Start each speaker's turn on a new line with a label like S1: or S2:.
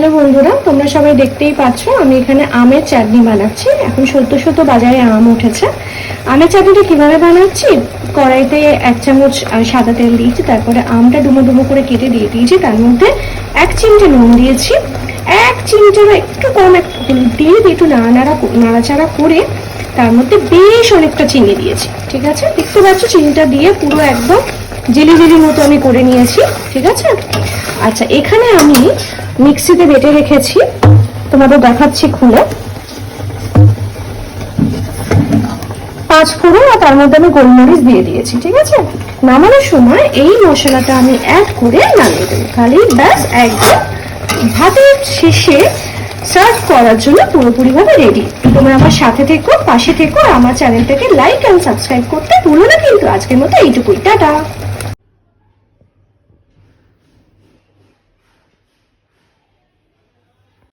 S1: Hello বন্ধুরা, তোমরা সবাই দেখতেই পাচ্ছ আমি এখানে আমের চাটনি বানাচ্ছি। এখন সদ্য বাজারে আম উঠেছে। আমের চাটনিটা কিভাবে বানাচ্ছি, কড়াইতে 1 চামচ সাদা তেল দিয়েছি, তারপরে আমটা ডুমো ডুমো করে কেটে দিয়ে দিয়েছি, তার মধ্যে 1 চিমটে নুন দিয়েছি, 1 চিমটেরও একটু কম হলুদ দিয়ে একটু নাড়াচাড়া করে তার মধ্যে বেশ অনেকটা চিনি দিয়েছি। ঠিক আছে, দেখতে পাচ্ছ চিনিটা দিয়ে পুরো একদম জেলি জেলি মতো আমি করে নিয়েছি। ঠিক আছে, আচ্ছা এখানে আমি মিক্সিতে বেটে রেখেছি, তোমাদের দেখাচ্ছি খুলে। 5 ফোড়ন আর তার মধ্যে আমি গোলমরিচ দিয়ে দিয়েছি। ঠিক আছে, নামানোর সময় এই মশলাটা আমি অ্যাড করে নামিয়ে দেবো। খালি ব্যাস একদম ভাতের শেষে সার্ভ করার জন্য পুরোপুরিভাবে রেডি। তোমরা আমার সাথে থেকো, পাশে থেকো, আর আমার চ্যানেলটাকে লাইক এন্ড সাবস্ক্রাইব করতে ভুলো না কিন্তু। আজকের মতো এইটুকুই, টাটা।